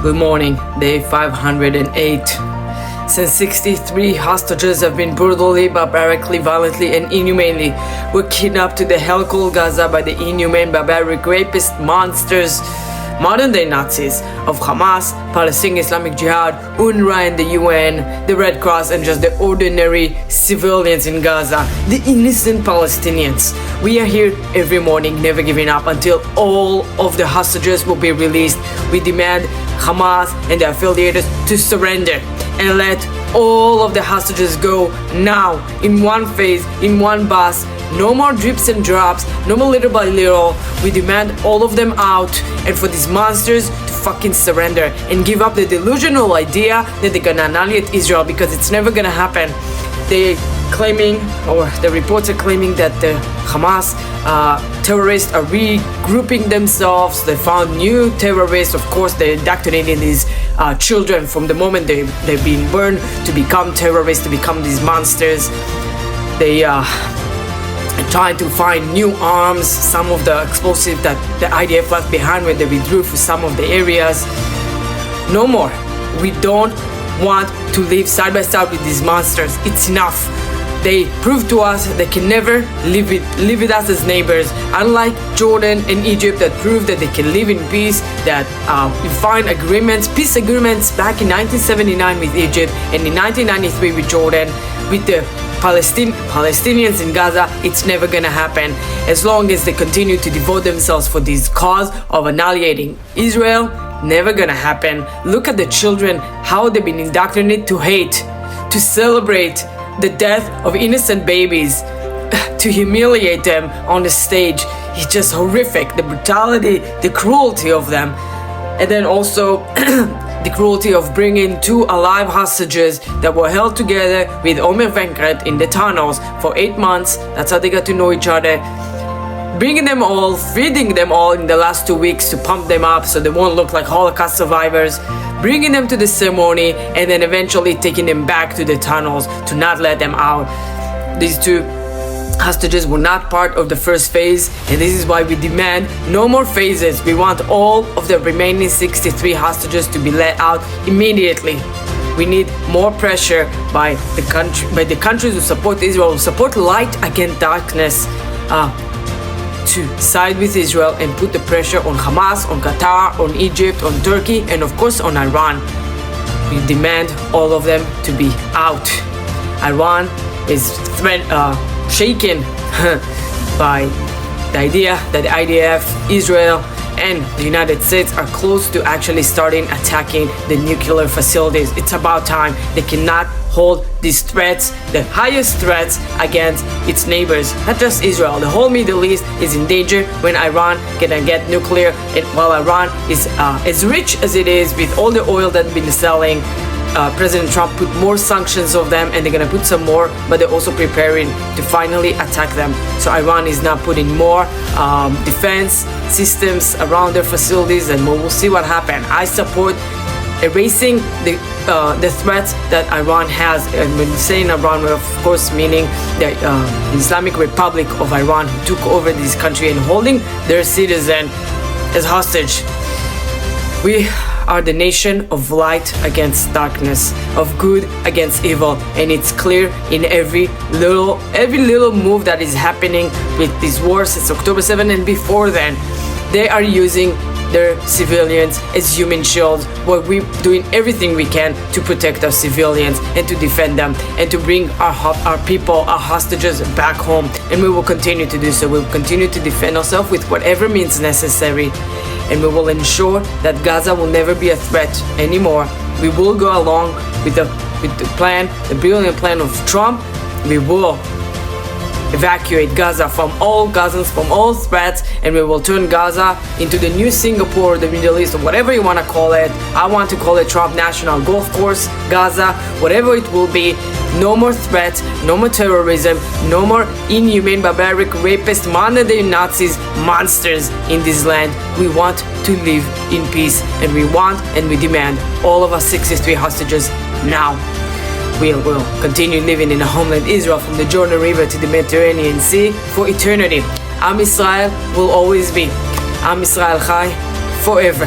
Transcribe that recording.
Good morning, day 508. Since 63 hostages have been brutally, barbarically, violently, and inhumanely were kidnapped to the hell called Gaza by the inhumane, barbaric, rapist monsters, modern-day Nazis of Hamas, Palestinian Islamic Jihad, UNRWA and the UN, the Red Cross, and just the ordinary civilians in Gaza, the innocent Palestinians. We are here every morning, never giving up until all of the hostages will be released. We demand Hamas and their affiliates to surrender and let all of the hostages go now, in one phase, in one bus. No more drips and drops, no more little by little. We demand all of them out, and for these monsters to fucking surrender and give up the delusional idea that they're gonna annihilate Israel, because it's never gonna happen. They claiming, or the reports are claiming, that the Hamas terrorists are regrouping themselves. They found new terrorists. Of course, they're indoctrinating these children from the moment they've been born to become terrorists, to become these monsters. They trying to find new arms, some of the explosives that the IDF left behind when they withdrew for some of the areas. No more. We don't want to live side by side with these monsters. It's enough. They proved to us they can never live with us as neighbors. Unlike Jordan and Egypt that proved that they can live in peace, that we find agreements, peace agreements back in 1979 with Egypt and in 1993 with Jordan, with the Palestinians in Gaza. It's never gonna happen as long as they continue to devote themselves for this cause of annihilating Israel. Never gonna happen. Look at the children, how they've been indoctrinated to hate, to celebrate the death of innocent babies, to humiliate them on the stage. It's just horrific, the brutality, the cruelty of them. And then also the cruelty of bringing two alive hostages that were held together with Omer Venkert in the tunnels for 8 months. That's how they got to know each other. Bringing them all, feeding them all in the last 2 weeks to pump them up so they won't look like Holocaust survivors. Bringing them to the ceremony and then eventually taking them back to the tunnels to not let them out. These two hostages were not part of the first phase, and this is why we demand no more phases. We want all of the remaining 63 hostages to be let out immediately. We need more pressure by the countries who support Israel, who support light against darkness, to side with Israel and put the pressure on Hamas, on Qatar, on Egypt, on Turkey, and of course on Iran. We demand all of them to be out. Iran is shaken by the idea that the IDF, Israel, and the United States are close to actually starting attacking the nuclear facilities. It's about time. They cannot hold these threats, the highest threats, against its neighbors, not just Israel. The whole Middle East is in danger when Iran gonna get nuclear, and while Iran is as rich as it is with all the oil that's been selling, President Trump put more sanctions on them, and they're gonna put some more, but they're also preparing to finally attack them. So Iran is now putting more defense systems around their facilities, and we'll see what happens. I support erasing the threats that Iran has, and when saying Iran, we're of course meaning the Islamic Republic of Iran, who took over this country and holding their citizen as hostage. We are the nation of light against darkness, of good against evil, and it's clear in every little move that is happening with these wars since October 7 and before then. They are using their civilians as human shields, where we're doing everything we can to protect our civilians and to defend them and to bring our people, our hostages back home. And we will continue to do so. We'll continue to defend ourselves with whatever means necessary, and we will ensure that Gaza will never be a threat anymore. We will go along with the plan, the brilliant plan of Trump. We will evacuate Gaza from all Gazans, from all threats, and we will turn Gaza into the new Singapore, the Middle East, or whatever you want to call it. I want to call it Trump National Golf Course, Gaza, whatever it will be. No more threats, no more terrorism, no more inhumane, barbaric, rapist, modern-day Nazis, monsters in this land. We want to live in peace, and we want and we demand all of our 63 hostages now. We will continue living in a homeland Israel from the Jordan River to the Mediterranean Sea for eternity. Am Israel will always be. Am Israel Chai forever.